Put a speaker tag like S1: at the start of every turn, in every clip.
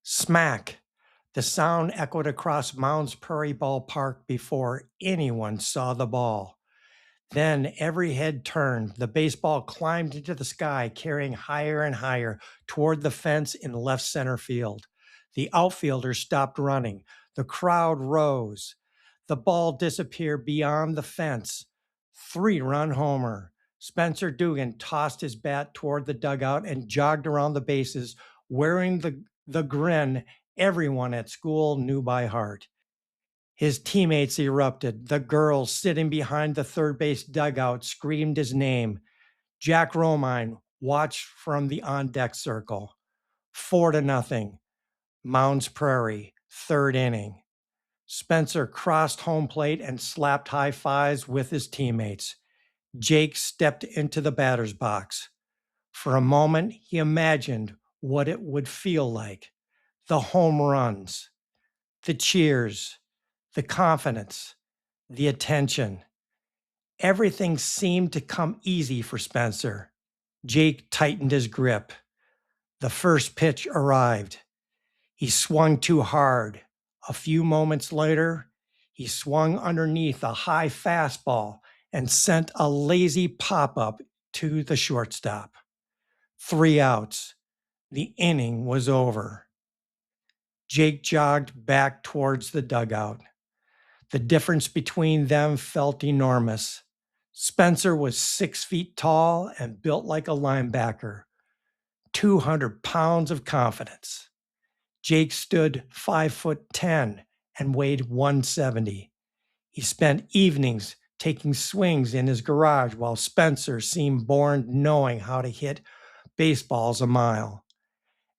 S1: Smack! The sound echoed across Mounds Prairie Ballpark before anyone saw the ball. Then every head turned. The baseball climbed into the sky, carrying higher and higher toward the fence in left center field. The outfielders stopped running. The crowd rose. The ball disappeared beyond the fence. 3-run homer. Spencer Dugan tossed his bat toward the dugout and jogged around the bases, wearing the grin everyone at school knew by heart. His teammates erupted. The girls sitting behind the third base dugout screamed his name. Jack Romine watched from the on deck circle. 4-0. Mounds Prairie, third inning. Spencer crossed home plate and slapped high fives with his teammates. Jake stepped into the batter's box. For a moment, he imagined what it would feel like. The home runs, the cheers, the confidence, the attention. Everything seemed to come easy for Spencer. Jake tightened his grip. The first pitch arrived. He swung too hard. A few moments later, he swung underneath a high fastball and sent a lazy pop-up to the shortstop. 3 outs. The inning was over. Jake jogged back towards the dugout. The difference between them felt enormous. Spencer was 6 feet tall and built like a linebacker, 200 pounds of confidence. Jake stood 5'10" and weighed 170. He spent evenings taking swings in his garage while Spencer seemed born knowing how to hit baseballs a mile.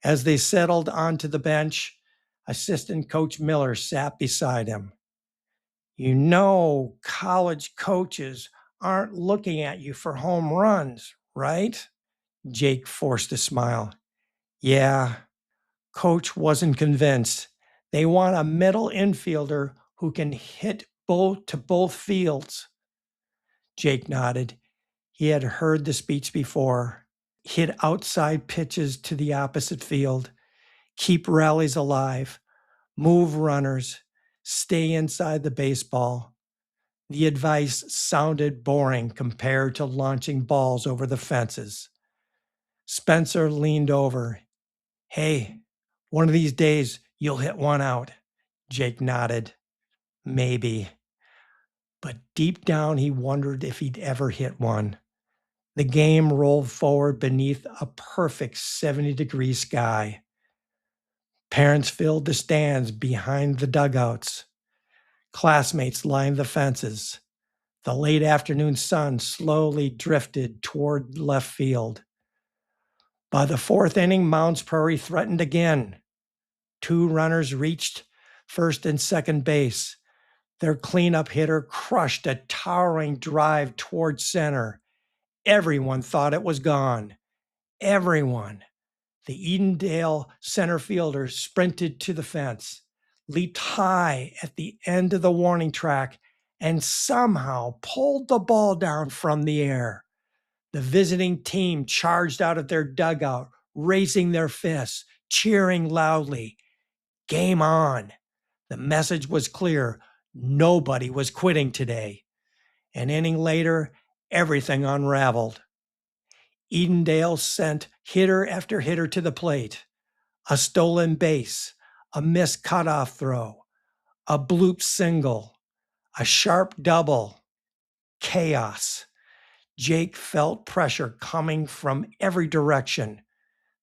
S1: As they settled onto the bench, assistant coach Miller sat beside him. You know, college coaches aren't looking at you for home runs, right? Jake forced a smile. Yeah, coach wasn't convinced. They want a middle infielder who can hit both fields. Jake nodded. He had heard the speech before. Hit outside pitches to the opposite field. Keep rallies alive. Move runners. Stay inside the baseball. The advice sounded boring compared to launching balls over the fences. Spencer leaned over. Hey, one of these days you'll hit one out. Jake nodded. Maybe. But deep down he wondered if he'd ever hit one. The game rolled forward beneath a perfect 70-degree sky. Parents filled the stands behind the dugouts. Classmates lined the fences. The late afternoon sun slowly drifted toward left field. By the 4th inning, Mounds Prairie threatened again. 2 runners reached first and second base. Their cleanup hitter crushed a towering drive toward center. Everyone thought it was gone. Everyone. The Edendale center fielder sprinted to the fence, leaped high at the end of the warning track, and somehow pulled the ball down from the air. The visiting team charged out of their dugout, raising their fists, cheering loudly. Game on. The message was clear. Nobody was quitting today. An inning later, everything unraveled. Edendale sent hitter after hitter to the plate. A stolen base, a missed cutoff throw, a bloop single, a sharp double. Chaos. Jake felt pressure coming from every direction.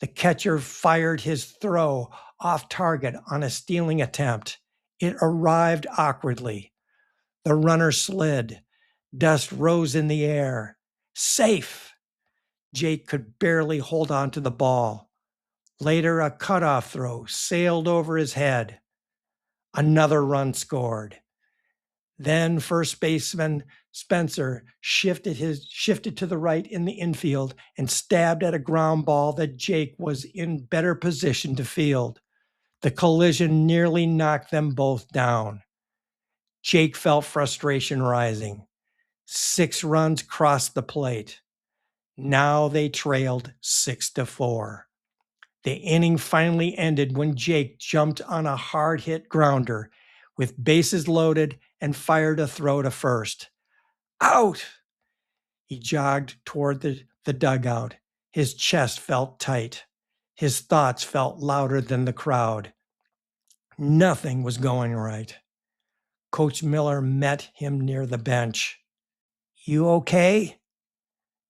S1: The catcher fired his throw off target on a stealing attempt. It arrived awkwardly. The runner slid. Dust rose in the air. Safe! Jake could barely hold on to the ball. Later, a cutoff throw sailed over his head. Another run scored. Then first baseman Spencer shifted to the right in the infield and stabbed at a ground ball that Jake was in better position to field. The collision nearly knocked them both down. Jake felt frustration rising. 6 runs crossed the plate. Now they trailed 6-4. The inning finally ended when Jake jumped on a hard hit grounder with bases loaded and fired a throw to first. Out! He jogged toward the dugout. His chest felt tight. His thoughts felt louder than the crowd. Nothing was going right. Coach Miller met him near the bench. You okay?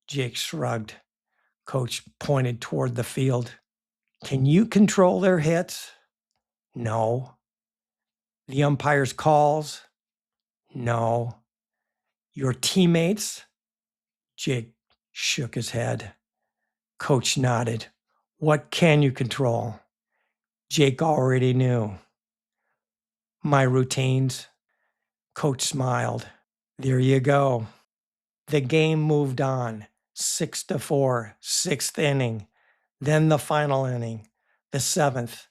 S1: Jake shrugged. Coach pointed toward the field. Can you control their hits? No. The umpire's calls? No. Your teammates? Jake shook his head. Coach nodded. What can you control? Jake already knew. My routines. Coach smiled. There you go. The game moved on. 6-4, sixth inning. Then the final inning, the seventh.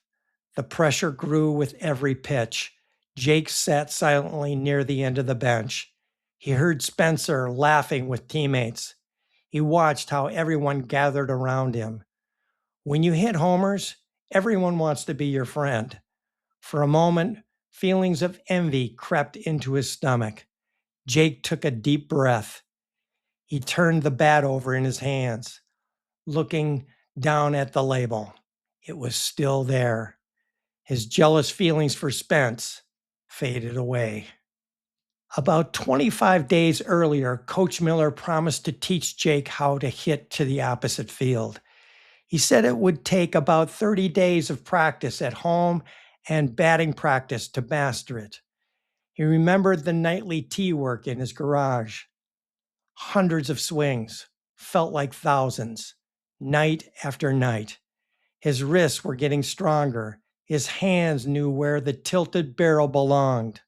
S1: The pressure grew with every pitch. Jake sat silently near the end of the bench. He heard Spencer laughing with teammates. He watched how everyone gathered around him. When you hit homers, everyone wants to be your friend. For a moment, feelings of envy crept into his stomach. Jake took a deep breath. He turned the bat over in his hands, looking down at the label. It was still there. His jealous feelings for Spence faded away. About 25 days earlier, Coach Miller promised to teach Jake how to hit to the opposite field. He said it would take about 30 days of practice at home and batting practice to master it. He remembered the nightly tee work in his garage. Hundreds of swings, felt like thousands, night after night. His wrists were getting stronger. His hands knew where the tilted barrel belonged.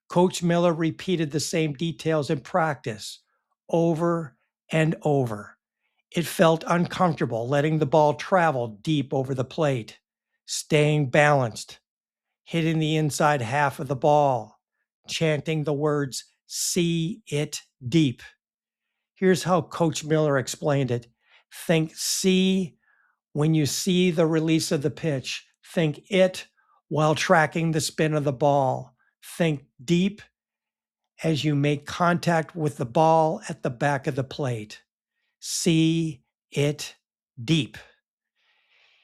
S1: Coach Miller repeated the same details in practice, over and over. It felt uncomfortable letting the ball travel deep over the plate, staying balanced, hitting the inside half of the ball, chanting the words, "See it deep." Here's how Coach Miller explained it. Think see when you see the release of the pitch. Think it while tracking the spin of the ball. Think deep as you make contact with the ball at the back of the plate. See it deep.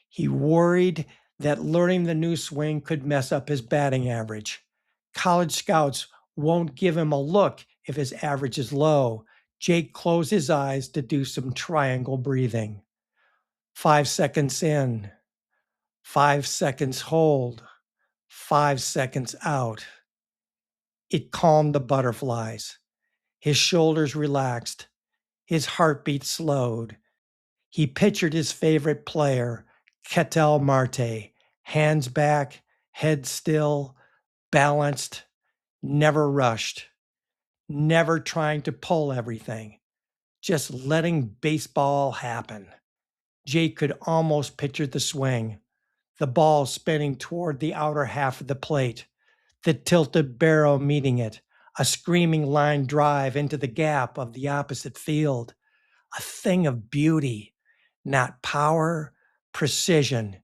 S1: He worried that learning the new swing could mess up his batting average. College scouts won't give him a look if his average is low. Jake closed his eyes to do some triangle breathing. 5 seconds in, 5 seconds hold, 5 seconds out. It calmed the butterflies. His shoulders relaxed. His heartbeat slowed. He pictured his favorite player, Ketel Marte, hands back, head still, balanced, never rushed, never trying to pull everything, just letting baseball happen. Jake could almost picture the swing, the ball spinning toward the outer half of the plate, the tilted barrel meeting it, a screaming line drive into the gap of the opposite field, a thing of beauty, not power, precision.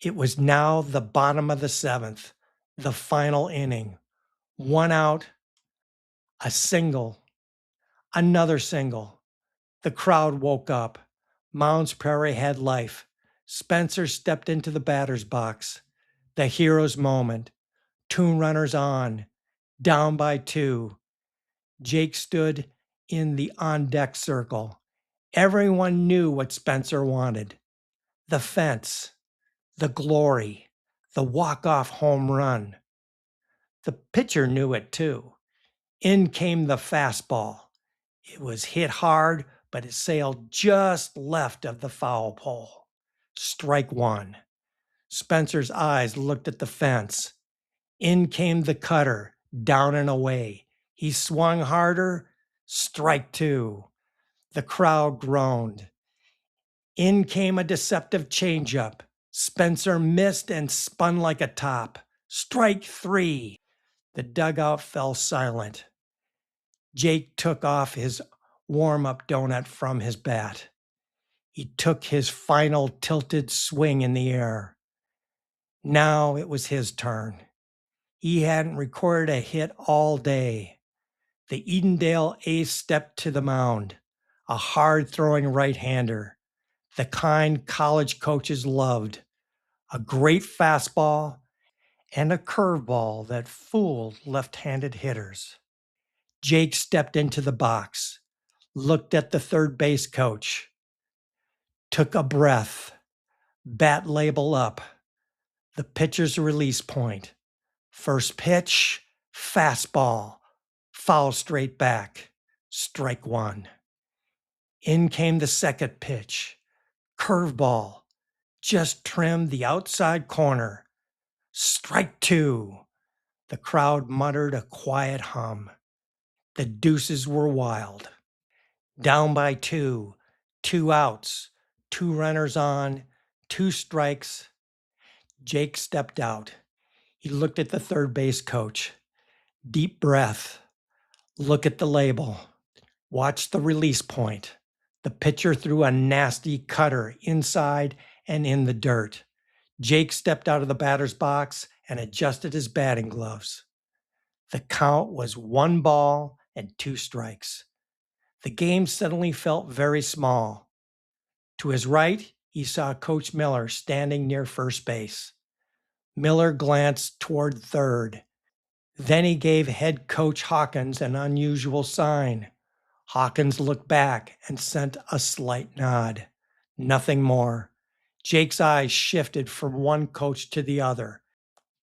S1: It was now the bottom of the seventh, the final inning. One out, a single, another single. The crowd woke up. Mounds Prairie had life. Spencer stepped into the batter's box. The hero's moment. 2 runners on, down by 2. Jake stood in the on-deck circle. Everyone knew what Spencer wanted. The fence, the glory, the walk-off home run. The pitcher knew it too. In came the fastball. It was hit hard, but it sailed just left of the foul pole. Strike 1. Spencer's eyes looked at the fence. In came the cutter, down and away. He swung harder. Strike 2. The crowd groaned. In came a deceptive changeup. Spencer missed and spun like a top. Strike 3. The dugout fell silent. Jake took off his warm-up donut from his bat. He took his final tilted swing in the air. Now it was his turn. He hadn't recorded a hit all day. The Edendale ace stepped to the mound, a hard-throwing right-hander, the kind college coaches loved, a great fastball, and a curveball that fooled left-handed hitters. Jake stepped into the box, looked at the third base coach, took a breath, bat label up, the pitcher's release point. First pitch, fastball, foul straight back, strike one. In came the second pitch, curveball, just trimmed the outside corner, strike two. The crowd muttered a quiet hum. The deuces were wild. Down by two, 2 outs, 2 runners on, 2 strikes. Jake stepped out. He looked at the third base coach. Deep breath. Look at the label. Watch the release point. The pitcher threw a nasty cutter inside and in the dirt. Jake stepped out of the batter's box and adjusted his batting gloves. The count was 1 ball and 2 strikes. The game suddenly felt very small. To his right, he saw Coach Miller standing near first base. Miller glanced toward third. Then he gave head coach Hawkins an unusual sign. Hawkins looked back and sent a slight nod. Nothing more. Jake's eyes shifted from one coach to the other.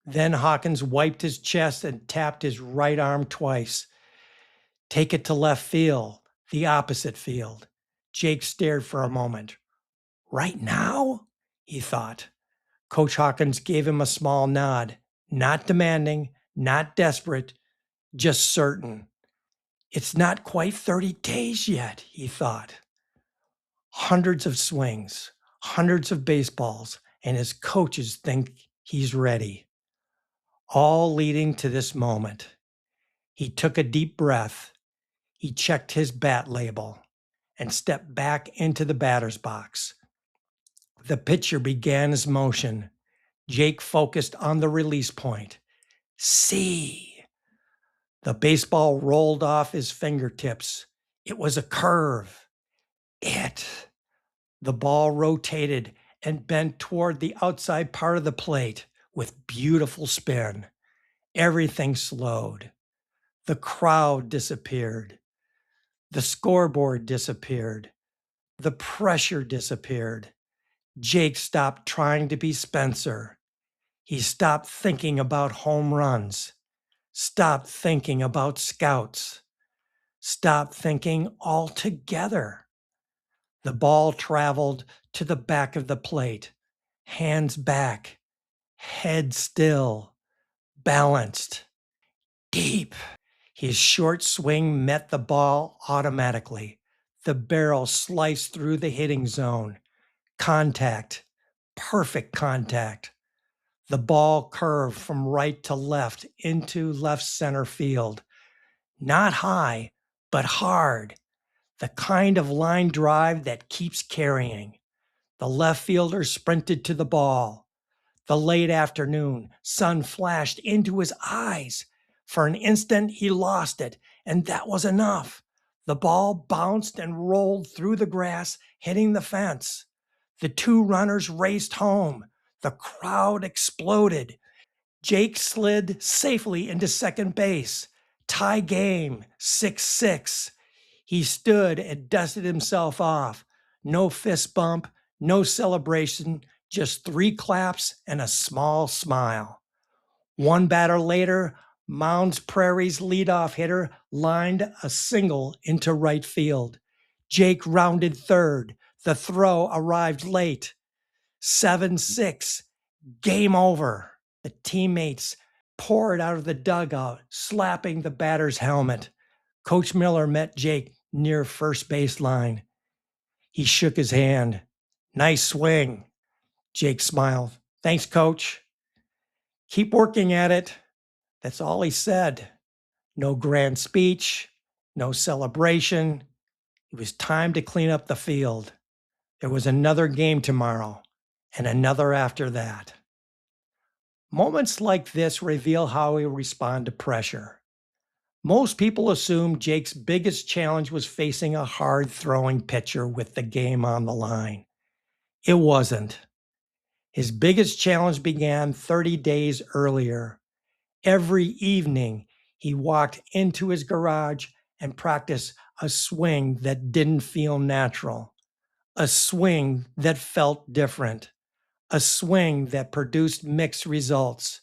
S1: Then Hawkins wiped his chest and tapped his right arm twice. Take it to left field, the opposite field. Jake stared for a moment. Right now? He thought. Coach Hawkins gave him a small nod, not demanding, not desperate, just certain. It's not quite 30 days yet, he thought. Hundreds of swings, hundreds of baseballs, and his coaches think he's ready. All leading to this moment. He took a deep breath. He checked his bat label and stepped back into the batter's box. The pitcher began his motion. Jake focused on the release point. See. The baseball rolled off his fingertips. It was a curve. The ball rotated and bent toward the outside part of the plate with beautiful spin. Everything slowed. The crowd disappeared. The scoreboard disappeared. The pressure disappeared. Jake stopped trying to be Spencer. He stopped thinking about home runs. Stopped thinking about scouts. Stopped thinking altogether. The ball traveled to the back of the plate, hands back, head still, balanced, deep. His short swing met the ball automatically. The barrel sliced through the hitting zone. Contact, perfect contact. The ball curved from right to left into left center field. Not high, but hard. The kind of line drive that keeps carrying. The left fielder sprinted to the ball. The late afternoon sun flashed into his eyes. For an instant, he lost it, and that was enough. The ball bounced and rolled through the grass, hitting the fence. The 2 runners raced home. The crowd exploded. Jake slid safely into second base. Tie game, 6-6. He stood and dusted himself off. No fist bump, no celebration, just 3 claps and a small smile. One batter later, Mounds Prairie's leadoff hitter lined a single into right field. Jake rounded third. The throw arrived late. 7-6. Game over. The teammates poured out of the dugout, slapping the batter's helmet. Coach Miller met Jake near first baseline. He shook his hand. Nice swing. Jake smiled. Thanks, Coach. Keep working at it. That's all he said. No grand speech, no celebration. It was time to clean up the field. There was another game tomorrow and another after that. Moments like this reveal how we respond to pressure. Most people assume Jake's biggest challenge was facing a hard throwing pitcher with the game on the line. It wasn't. His biggest challenge began 30 days earlier. Every evening, he walked into his garage and practiced a swing that didn't feel natural, a swing that felt different, a swing that produced mixed results,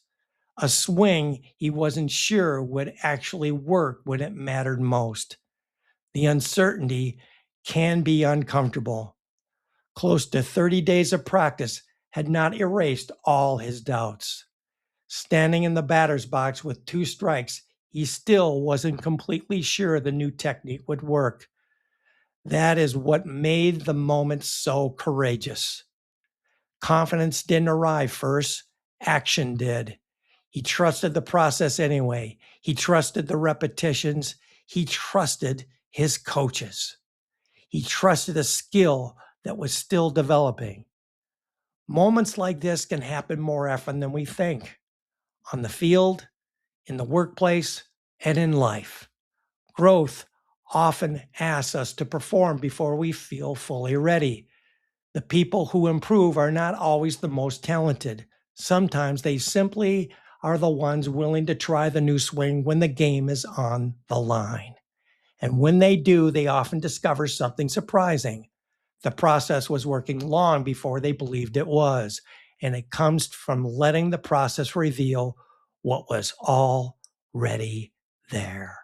S1: a swing he wasn't sure would actually work when it mattered most. The uncertainty can be uncomfortable. Close to 30 days of practice had not erased all his doubts. Standing in the batter's box with 2 strikes, he still wasn't completely sure the new technique would work. That is what made the moment so courageous. Confidence didn't arrive first, action did. He trusted the process anyway. He trusted the repetitions. He trusted his coaches. He trusted a skill that was still developing. Moments like this can happen more often than we think, on the field, in the workplace, and in life. Growth often asks us to perform before we feel fully ready. The people who improve are not always the most talented. Sometimes they simply are the ones willing to try the new swing when the game is on the line. And when they do, they often discover something surprising. The process was working long before they believed it was, and it comes from letting the process reveal what was already there.